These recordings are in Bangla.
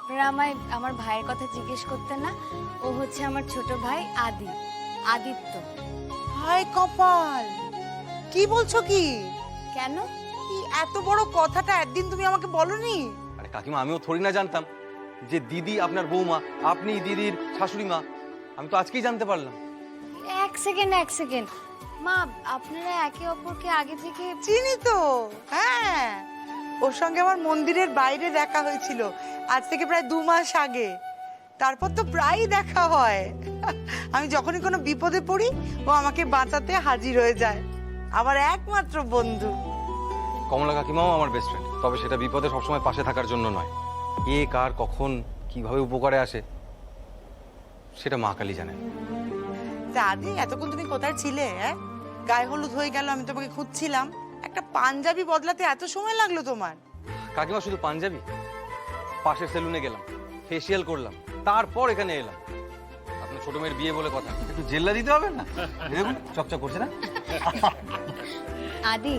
আপনারা আমায় আমার ভাইয়ের কথা জিজ্ঞেস করতেন না? ও হচ্ছে আমার ছোট ভাই আদিত্য। হায় কপাল, কি বলছো কি? কেন? এই এত বড় কথাটা একদিন তুমি আমাকে বলনি? আরে কাকিমা, আমিও থোড়ি না জানতাম যে দিদি আপনার বৌমা, আপনি দিদির শাশুড়ি মা। আমি তো আজকেই জানতে পারলাম। এক সেকেন্ড মা, আপনারা একে অপরকে আগে থেকে? চিনি তো, হ্যাঁ। ওর সঙ্গে আমার মন্দিরের বাইরে দেখা হয়েছিল আজ থেকে প্রায় 2 মাস আগে। তারপর তো প্রায়ই দেখা হয়। আমি যখনই কোনো বিপদে পড়ি ও আমাকে বাঁচাতে হাজির হয়ে যায়। আমার একমাত্র বন্ধু। কমলা কাকিমাও আমার বেস্ট ফ্রেন্ড, তবে সেটা বিপদে সবসময় পাশে থাকার জন্য নয়। কে কার কখন কিভাবে উপকারে আসে সেটা মা কালী জানেন। তা আদি, এতক্ষণ তুমি কোথায় ছিলে? হ্যাঁ, গায়ে হলুদ হয়ে গেল, আমি তোমাকে খুঁজছিলাম। একটা পাঞ্জাবি বদলাতে এত সময় লাগলো তোমার? কাকিমা, শুধু পাঞ্জাবি? পাশের সেলুনে গেলাম, ফেসিয়াল করলাম, তারপর এখানে এলাম। আপনার ছোট মেয়ের বিয়ে বলে কথা, একটু জেল্লা দিতে হবে না? দেখুন চকচক করছে না? আদি,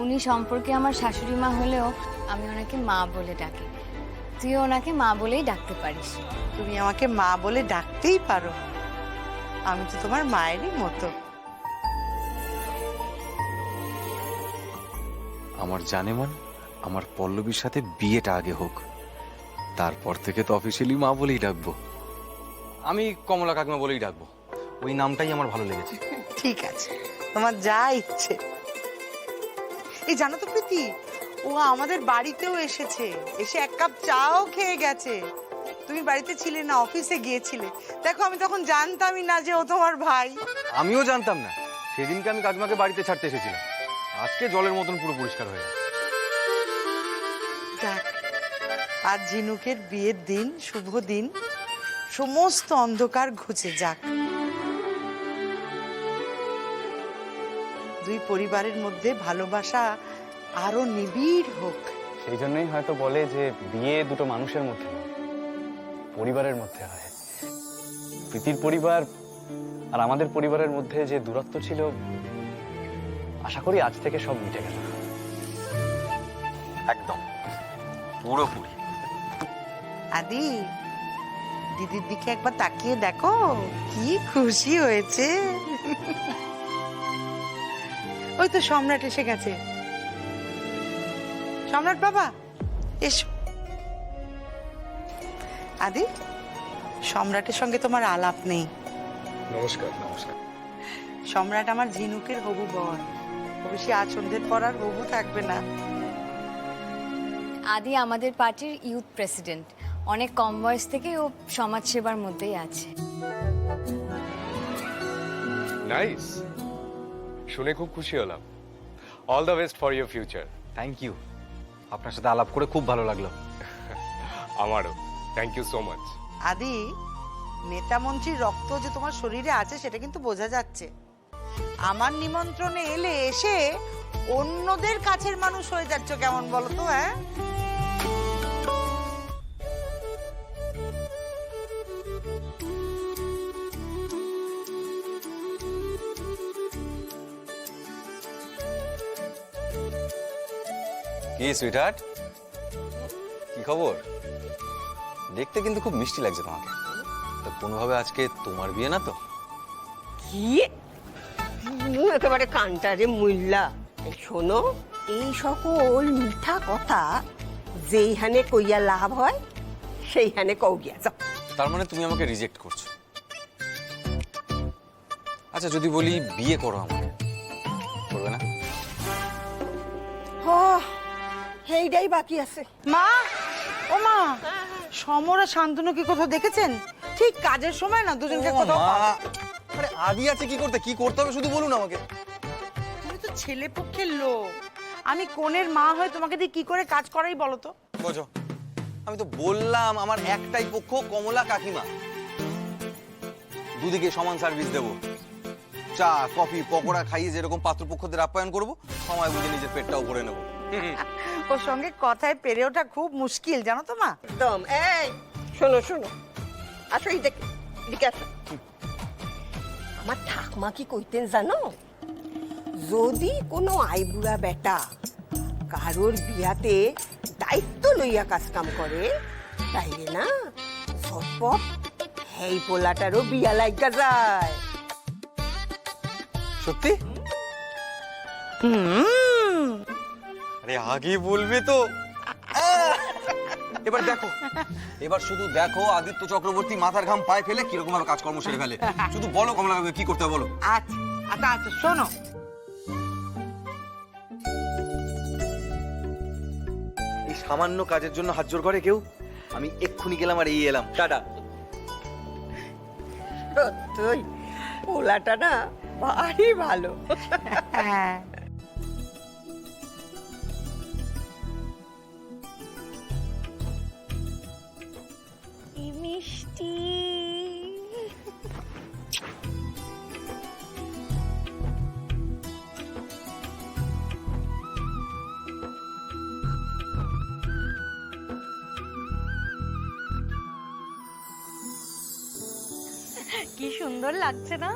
উনি সম্পর্কে আমার শাশুড়ি মা হলেও আমি ওনাকে মা বলে ডাকি। তুইও ওনাকে মা বলেই ডাকতে পারিস। তুমি আমাকে মা বলে ডাকতেই পারো, আমি তো তোমার মায়েরই মতো। আমার জানেমান আমার পল্লবীর সাথে বিয়েটা আগে হোক, তারপর থেকে তো অফিসিয়ালি মা বলেই ডাকবো। আমি কমলা কাকিমা বলেই ডাকবো, ওই নামটাই আমার ভালো লেগেছে। ঠিক আছে, তোমার যা ইচ্ছে। এই জানো তো প্রীতি, ও আমাদের বাড়িতেও এসেছে, এসে 1 কাপ চাও খেয়ে গেছে। তুমি বাড়িতে ছিলে না, অফিসে গিয়েছিলে। দেখো, আমি তখন জানতামই না যে ও তোমার ভাই। আমিও জানতাম না, সেদিনকে আমি কাকিমাকে বাড়িতে ছাড়তে এসেছিলাম। আজকে জলের মতন পুরো পরিষ্কার হয়ে গেছে। যাক, আজ ঝিনুকের বিয়ের দিন, শুভ দিন, সমস্ত অন্ধকার ঘুচে যাক। দুই পরিবারের মধ্যে ভালোবাসা আরো নিবিড় হোক। সেই জন্যই হয়তো বলে যে বিয়ে দুটো মানুষের মধ্যে নয়, পরিবারের মধ্যে হয়। প্রীতির পরিবার আর আমাদের পরিবারের মধ্যে যে দূরত্ব ছিল, আশা করি আজ থেকে সব মিটে গেল। একদম পুরোপুরি। আদি, দিদির দিকে একবার তাকিয়ে দেখো, কি খুশি হয়েছে। ওই তো সম্রাট এসে গেছে। সম্রাট বাবা, এসো। আদি, সম্রাটের সঙ্গে তোমার আলাপ নেই। নমস্কার। নমস্কার। সম্রাট আমার ঝিনুকের হবু বর। অবশ্যই আজ সন্ধ্যের পর আর হবু থাকবে না। আদি আমাদের পার্টির ইউথ প্রেসিডেন্ট। অনেক কম বয়স থেকে ও সমাজসেবার মধ্যেই আছে। নাইস, শুনে খুব খুশি হলাম। All the best for your future. Thank you, আপনার সাথে আলাপ করে খুব ভালো লাগলো। আমারও, থ্যাংক ইউ সো মাচ। আদি, নেতা মন্ত্রীর রক্ত যে তোমার শরীরে আছে সেটা কিন্তু বোঝা যাচ্ছে। আমার নিমন্ত্রণে এলে এসে অন্যদের কাছের মানুষ হয়ে যাচ্ছ, কেমন বলো তো? হ্যাঁ, কি সুইটহার্ট, কি খবর? দেখতে কিন্তু খুব মিষ্টি লাগছে তোমাকে। তো কোনোভাবে আজকে তোমার বিয়ে না তো? কি একেবারে কান্টারে মুল্লা। শোনো, এই সকল মিঠা কথা যেইখানে কইয়া লাভ হয় সেইখানে কও গিয়া যাও। তার মানে তুমি আমাকে রিজেক্ট করছো? আচ্ছা, যদি বলি বিয়ে করো আমাকে, করবে না? সেইটাই বাকি আছে। মা, ও মা, সমর আর শান্তনু কি কোথাও দেখেছেন? ঠিক কাজের সময় না দুজনকে কোথাও আরে আদি আছে কি করতে, কি করতে হবে শুধু বলুন আমাকে। তুমি তো ছেলে পক্ষের লোক, আমি কোনের মা হয়ে তোমাকে দিয়ে কি করে কাজ করাই বলো তো? বোঝো, আমি তো বললাম আমার একটাই পক্ষ, কমলা কাকিমা। দুদিকে সমান সার্ভিস দেবো। চা, কফি, পকোড়া খাইয়ে যেরকম পাত্রপক্ষদের আপ্যায়ন করবো, সময় বুঝে নিজের পেটটাও ভরে নেবো। ওর সঙ্গে কথায় পেরে ওঠা খুব মুশকিল, জানো তো মা? একদম। এই শোনো শোনো, আসো এদিকে, এদিকে আসো। আমার ঠাকমা কি কইতেন জানো, যদি কোনো আইবুড়া বেটা কারোর বিয়াতে দায়িত্ব লইয়া কাজ কাম করে, তাইলে না ঝটপট এই পোলাটারও বিয়া লাইগা যায়। সত্যি? আরে আগে বলবে তো। এবার দেখো, এবার শুধু দেখো আদিত্য চক্রবর্তী মাথার ঘাম পায়ে ফেলে কিরকম ভাবে কাজকর্ম সেরে ফেলে। শুধু বলো কমলা কাকুকে কি করতে হবে বলো। আচ্ছা আচ্ছা আচ্ছা শোনো, এই সামান্য কাজের জন্য হাত জোর করে কেউ? আমি এক্ষুনি গেলাম আর এই এলাম, টাটা। সত্যই পোলাটা না ভারী ভালো। হ্যাঁ কি মিষ্টি। কি সুন্দর লাগছে না?